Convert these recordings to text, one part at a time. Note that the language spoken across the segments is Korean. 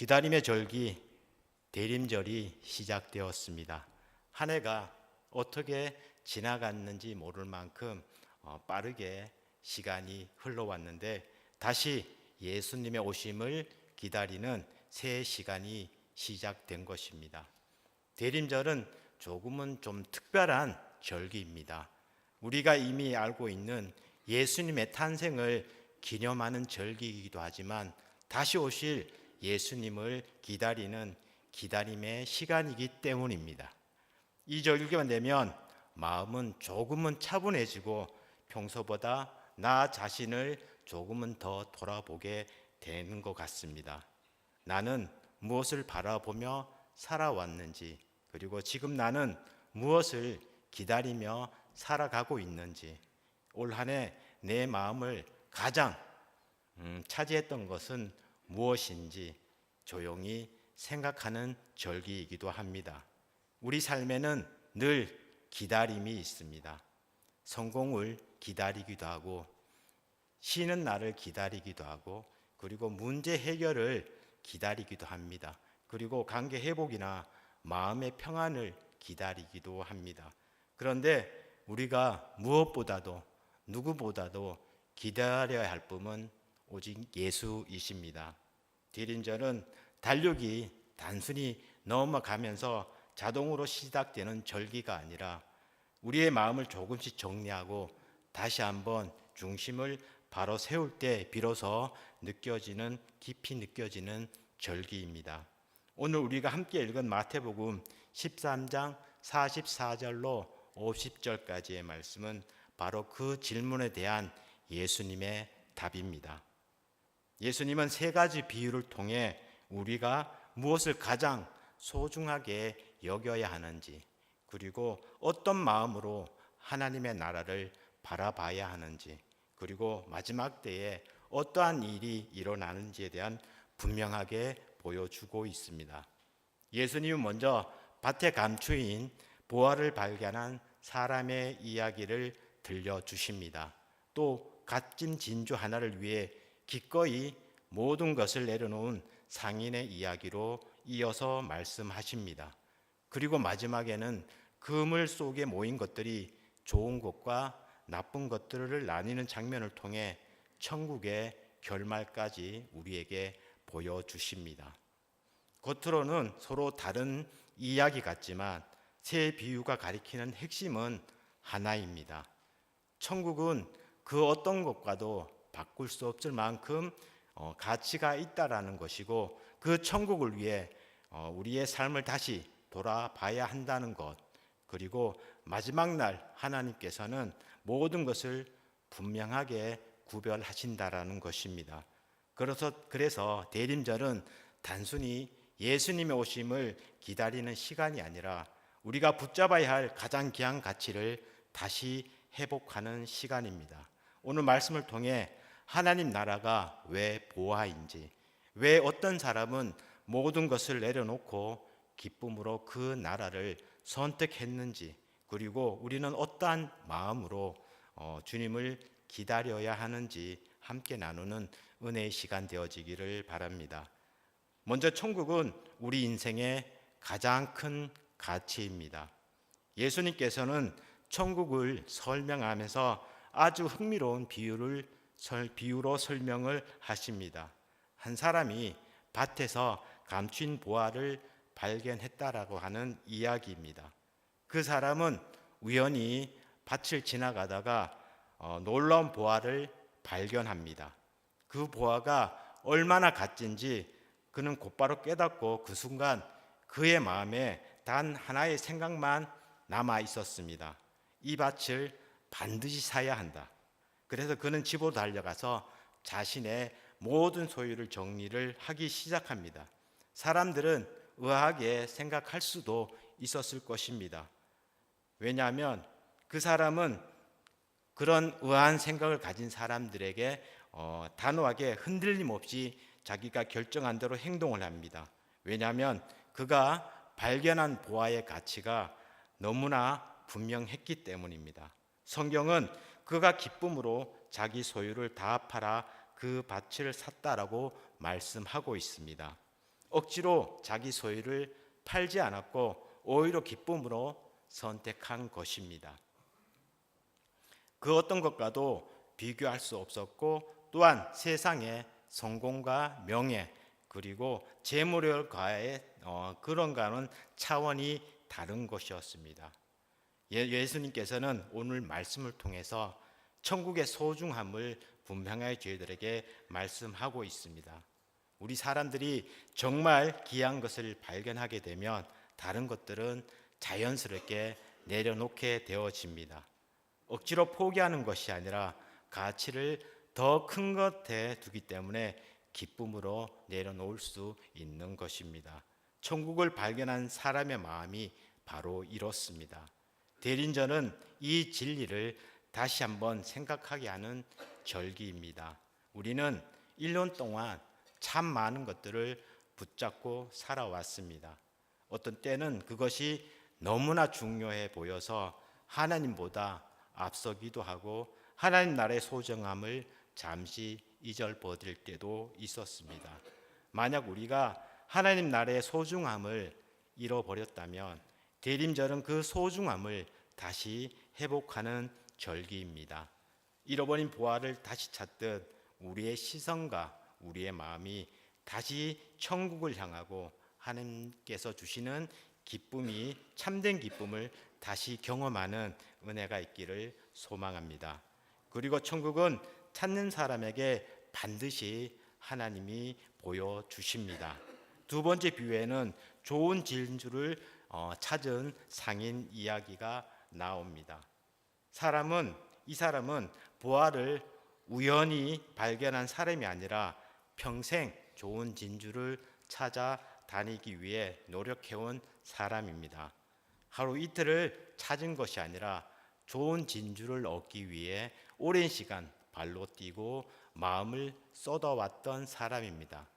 기다림의 절기 대림절이 시작되었습니다. 한 해가 어떻게 지나갔는지 모를 만큼 빠르게 시간이 흘러왔는데 다시 예수님의 오심을 기다리는 새 시간이 시작된 것입니다. 대림절은 조금은 좀 특별한 절기입니다. 우리가 이미 알고 있는 예수님의 탄생을 기념하는 절기이기도 하지만 다시 오실 예수님을 기다리는 기다림의 시간이기 때문입니다. 이 절기가 되면 마음은 조금은 차분해지고 평소보다 나 자신을 조금은 더 돌아보게 되는 것 같습니다. 나는 무엇을 바라보며 살아왔는지, 그리고 지금 나는 무엇을 기다리며 살아가고 있는지, 올 한 해 내 마음을 가장 차지했던 것은 무엇인지 조용히 생각하는 절기이기도 합니다. 우리 삶에는 늘 기다림이 있습니다. 성공을 기다리기도 하고, 쉬는 날을 기다리기도 하고, 그리고 문제 해결을 기다리기도 합니다. 그리고 관계 회복이나 마음의 평안을 기다리기도 합니다. 그런데 우리가 무엇보다도 누구보다도 기다려야 할 분은 오직 예수이십니다. 대림절은 달력이 단순히 넘어가면서 자동으로 시작되는 절기가 아니라 우리의 마음을 조금씩 정리하고 다시 한번 중심을 바로 세울 때 비로소 깊이 느껴지는 절기입니다. 오늘 우리가 함께 읽은 마태복음 13장 44절로 50절까지의 말씀은 바로 그 질문에 대한 예수님의 답입니다. 예수님은 세 가지 비유를 통해 우리가 무엇을 가장 소중하게 여겨야 하는지, 그리고 어떤 마음으로 하나님의 나라를 바라봐야 하는지, 그리고 마지막 때에 어떠한 일이 일어나는지에 대한 분명하게 보여주고 있습니다. 예수님은 먼저 밭에 감추인 보화를 발견한 사람의 이야기를 들려주십니다. 또 값진 진주 하나를 위해 기꺼이 모든 것을 내려놓은 상인의 이야기로 이어서 말씀하십니다. 그리고 마지막에는 그물 속에 모인 것들이 좋은 것과 나쁜 것들을 나뉘는 장면을 통해 천국의 결말까지 우리에게 보여주십니다. 겉으로는 서로 다른 이야기 같지만 세 비유가 가리키는 핵심은 하나입니다. 천국은 그 어떤 것과도 바꿀 수 없을 만큼 가치가 있다라는 것이고, 그 천국을 위해 우리의 삶을 다시 돌아봐야 한다는 것, 그리고 마지막 날 하나님께서는 모든 것을 분명하게 구별하신다라는 것입니다. 그래서 대림절은 단순히 예수님의 오심을 기다리는 시간이 아니라 우리가 붙잡아야 할 가장 귀한 가치를 다시 회복하는 시간입니다. 오늘 말씀을 통해 하나님 나라가 왜 보화인지, 왜 어떤 사람은 모든 것을 내려놓고 기쁨으로 그 나라를 선택했는지, 그리고 우리는 어떠한 마음으로 주님을 기다려야 하는지 함께 나누는 은혜의 시간 되어지기를 바랍니다. 먼저 천국은 우리 인생의 가장 큰 가치입니다. 예수님께서는 천국을 설명하면서 아주 흥미로운 비유로 설명을 하십니다. 한 사람이 밭에서 감춘 보화를 발견했다라고 하는 이야기입니다. 그 사람은 우연히 밭을 지나가다가 놀라운 보화를 발견합니다. 그 보화가 얼마나 값진지 그는 곧바로 깨닫고 그 순간 그의 마음에 단 하나의 생각만 남아 있었습니다. 이 밭을 반드시 사야 한다. 그래서 그는 집으로 달려가서 자신의 모든 소유를 정리를 하기 시작합니다. 사람들은 의아하게 생각할 수도 있었을 것입니다. 왜냐하면 그 사람은 그런 의아한 생각을 가진 사람들에게 단호하게 흔들림 없이 자기가 결정한 대로 행동을 합니다. 왜냐하면 그가 발견한 보화의 가치가 너무나 분명했기 때문입니다. 성경은 그가 기쁨으로 자기 소유를 다 팔아 그 밭을 샀다라고 말씀하고 있습니다. 억지로 자기 소유를 팔지 않았고 오히려 기쁨으로 선택한 것입니다. 그 어떤 것과도 비교할 수 없었고 또한 세상의 성공과 명예 그리고 재물과의 그런가는 차원이 다른 것이었습니다. 예수님께서는 오늘 말씀을 통해서 천국의 소중함을 분명하게 저희들에게 말씀하고 있습니다. 우리 사람들이 정말 귀한 것을 발견하게 되면 다른 것들은 자연스럽게 내려놓게 되어집니다. 억지로 포기하는 것이 아니라 가치를 더 큰 것에 두기 때문에 기쁨으로 내려놓을 수 있는 것입니다. 천국을 발견한 사람의 마음이 바로 이렇습니다. 대린절은 이 진리를 다시 한번 생각하게 하는 절기입니다. 우리는 1년 동안 참 많은 것들을 붙잡고 살아왔습니다. 어떤 때는 그것이 너무나 중요해 보여서 하나님보다 앞서기도 하고 하나님 나라의 소중함을 잠시 잊어버릴 때도 있었습니다. 만약 우리가 하나님 나라의 소중함을 잃어버렸다면 대림절은 그 소중함을 다시 회복하는 절기입니다. 잃어버린 보화를 다시 찾듯 우리의 시선과 우리의 마음이 다시 천국을 향하고 하나님께서 주시는 기쁨이 참된 기쁨을 다시 경험하는 은혜가 있기를 소망합니다. 그리고 천국은 찾는 사람에게 반드시 하나님이 보여주십니다. 두 번째 비유에는 좋은 진주를 찾은 상인 이야기가 나옵니다. 이 사람은 보화를 우연히 발견한 사람이 아니라 평생 좋은 진주를 찾아 다니기 위해 노력해온 사람입니다. 하루 이틀을 찾은 것이 아니라 좋은 진주를 얻기 위해 오랜 시간 발로 뛰고 마음을 쏟아왔던 사람입니다.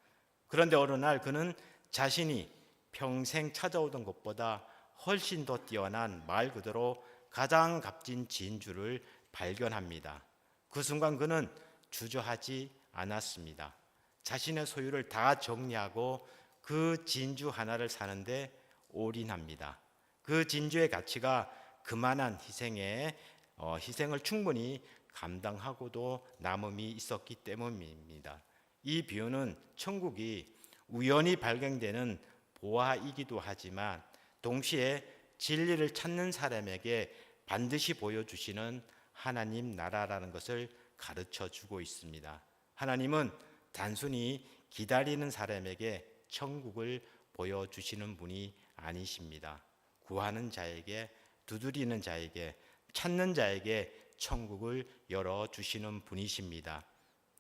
그런데 어느 날 그는 자신이 평생 찾아오던 것보다 훨씬 더 뛰어난 말 그대로 가장 값진 진주를 발견합니다. 그 순간 그는 주저하지 않았습니다. 자신의 소유를 다 정리하고 그 진주 하나를 사는데 올인합니다. 그 진주의 가치가 그만한 희생을 충분히 감당하고도 남음이 있었기 때문입니다. 이 비유는 천국이 우연히 발견되는 보화이기도 하지만 동시에 진리를 찾는 사람에게 반드시 보여주시는 하나님 나라라는 것을 가르쳐 주고 있습니다. 하나님은 단순히 기다리는 사람에게 천국을 보여주시는 분이 아니십니다. 구하는 자에게, 두드리는 자에게, 찾는 자에게 천국을 열어주시는 분이십니다.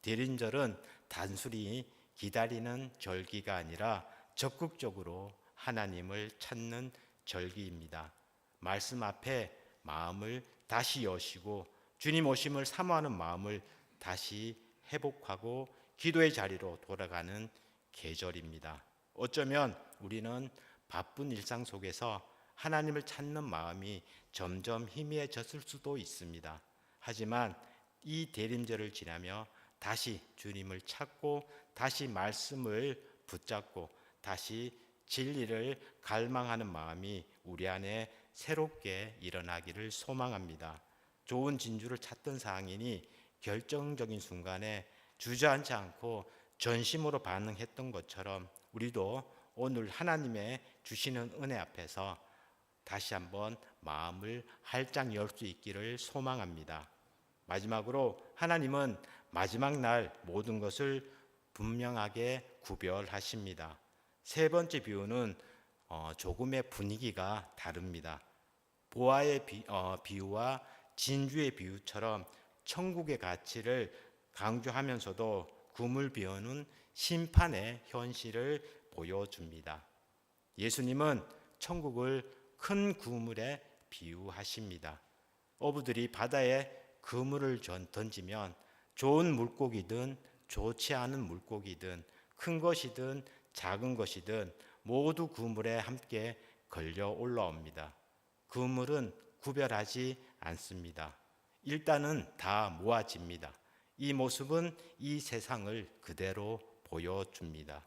대린절은 단순히 기다리는 절기가 아니라 적극적으로 하나님을 찾는 절기입니다. 말씀 앞에 마음을 다시 여시고 주님 오심을 사모하는 마음을 다시 회복하고 기도의 자리로 돌아가는 계절입니다. 어쩌면 우리는 바쁜 일상 속에서 하나님을 찾는 마음이 점점 희미해졌을 수도 있습니다. 하지만 이 대림절을 지나며 다시 주님을 찾고 다시 말씀을 붙잡고 다시 진리를 갈망하는 마음이 우리 안에 새롭게 일어나기를 소망합니다. 좋은 진주를 찾던 상인이 결정적인 순간에 주저앉지 않고 전심으로 반응했던 것처럼 우리도 오늘 하나님의 주시는 은혜 앞에서 다시 한번 마음을 활짝 열 수 있기를 소망합니다. 마지막으로 하나님은 마지막 날 모든 것을 분명하게 구별하십니다. 세 번째 비유는 조금의 분위기가 다릅니다. 보화의 비유와 진주의 비유처럼 천국의 가치를 강조하면서도 그물 비유는 심판의 현실을 보여줍니다. 예수님은 천국을 큰 그물에 비유하십니다. 어부들이 바다에 그물을 던지면 좋은 물고기든 좋지 않은 물고기든 큰 것이든 작은 것이든 모두 그물에 함께 걸려 올라옵니다. 그물은 구별하지 않습니다. 일단은 다 모아집니다. 이 모습은 이 세상을 그대로 보여줍니다.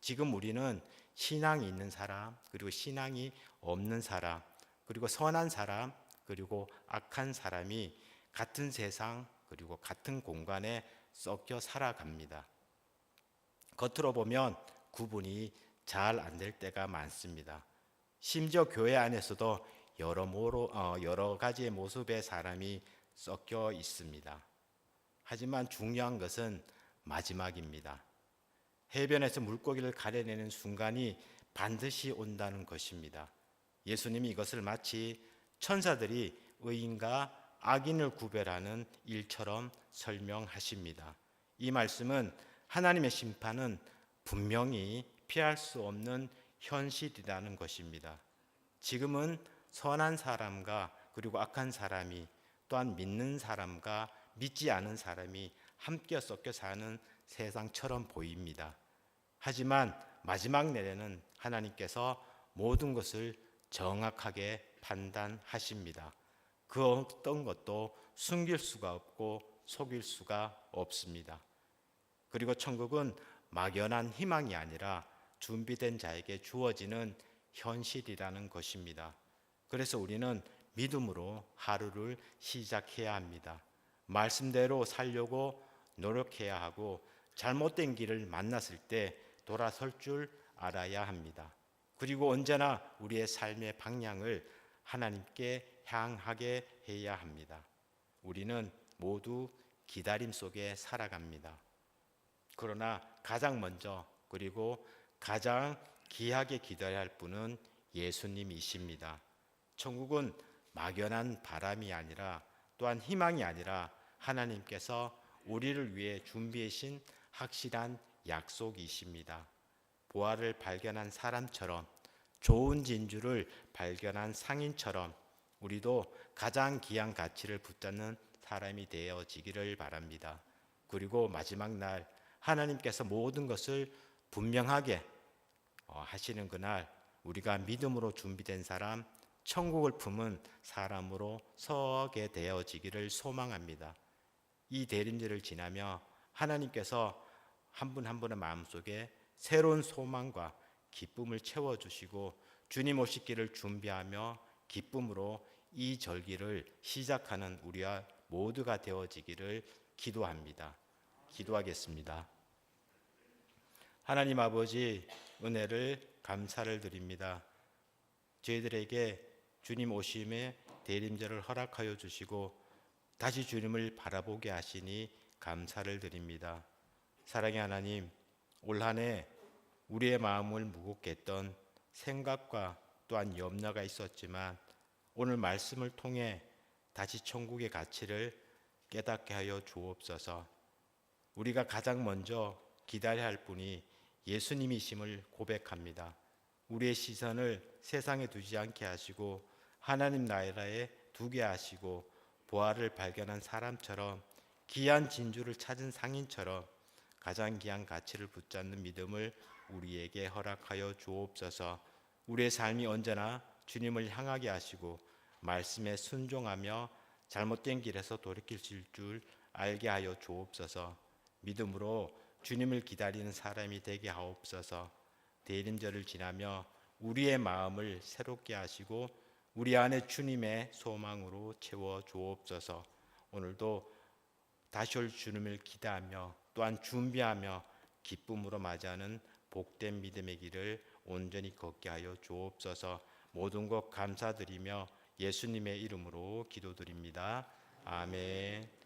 지금 우리는 신앙이 있는 사람, 그리고 신앙이 없는 사람, 그리고 선한 사람, 그리고 악한 사람이 같은 세상, 그리고 같은 공간에 섞여 살아갑니다. 겉으로 보면 구분이 잘 안 될 때가 많습니다. 심지어 교회 안에서도 여러 가지의 모습의 사람이 섞여 있습니다. 하지만 중요한 것은 마지막입니다. 해변에서 물고기를 가려내는 순간이 반드시 온다는 것입니다. 예수님이 이것을 마치 천사들이 의인과 악인을 구별하는 일처럼 설명하십니다. 이 말씀은 하나님의 심판은 분명히 피할 수 없는 현실이라는 것입니다. 지금은 선한 사람과 그리고 악한 사람이, 또한 믿는 사람과 믿지 않은 사람이 함께 섞여 사는 세상처럼 보입니다. 하지만 마지막 날에는 하나님께서 모든 것을 정확하게 판단하십니다. 그 어떤 것도 숨길 수가 없고 속일 수가 없습니다. 그리고 천국은 막연한 희망이 아니라 준비된 자에게 주어지는 현실이라는 것입니다. 그래서 우리는 믿음으로 하루를 시작해야 합니다. 말씀대로 살려고 노력해야 하고 잘못된 길을 만났을 때 돌아설 줄 알아야 합니다. 그리고 언제나 우리의 삶의 방향을 하나님께 향하게 해야 합니다. 우리는 모두 기다림 속에 살아갑니다. 그러나 가장 먼저 그리고 가장 귀하게 기다려야 할 분은 예수님이십니다. 천국은 막연한 바람이 아니라, 또한 희망이 아니라 하나님께서 우리를 위해 준비하신 확실한 약속이십니다. 보화를 발견한 사람처럼, 좋은 진주를 발견한 상인처럼 우리도 가장 귀한 가치를 붙잡는 사람이 되어지기를 바랍니다. 그리고 마지막 날 하나님께서 모든 것을 분명하게 하시는 그날, 우리가 믿음으로 준비된 사람, 천국을 품은 사람으로 서게 되어지기를 소망합니다. 이 대림절을 지나며 하나님께서 한 분 한 분의 마음속에 새로운 소망과 기쁨을 채워주시고 주님 오시기를 준비하며 기쁨으로 이 절기를 시작하는 우리와 모두가 되어지기를 기도합니다. 기도하겠습니다. 하나님 아버지, 은혜를 감사를 드립니다. 저희들에게 주님 오심의 대림절을 허락하여 주시고 다시 주님을 바라보게 하시니 감사를 드립니다. 사랑의 하나님, 올 한 해 우리의 마음을 무겁게 했던 생각과 또한 염려가 있었지만 오늘 말씀을 통해 다시 천국의 가치를 깨닫게 하여 주옵소서. 우리가 가장 먼저 기다려야 할 분이 예수님이심을 고백합니다. 우리의 시선을 세상에 두지 않게 하시고 하나님 나라에 두게 하시고 보화를 발견한 사람처럼, 귀한 진주를 찾은 상인처럼 가장 귀한 가치를 붙잡는 믿음을 우리에게 허락하여 주옵소서. 우리의 삶이 언제나 주님을 향하게 하시고 말씀에 순종하며 잘못된 길에서 돌이킬 줄 알게 하여 주옵소서. 믿음으로 주님을 기다리는 사람이 되게 하옵소서. 대림절을 지나며 우리의 마음을 새롭게 하시고 우리 안에 주님의 소망으로 채워 주옵소서. 오늘도 다시 올 주님을 기대하며 또한 준비하며 기쁨으로 맞이하는 복된 믿음의 길을 온전히 걷게 하여 주옵소서. 모든 것 감사드리며 예수님의 이름으로 기도드립니다. 아멘.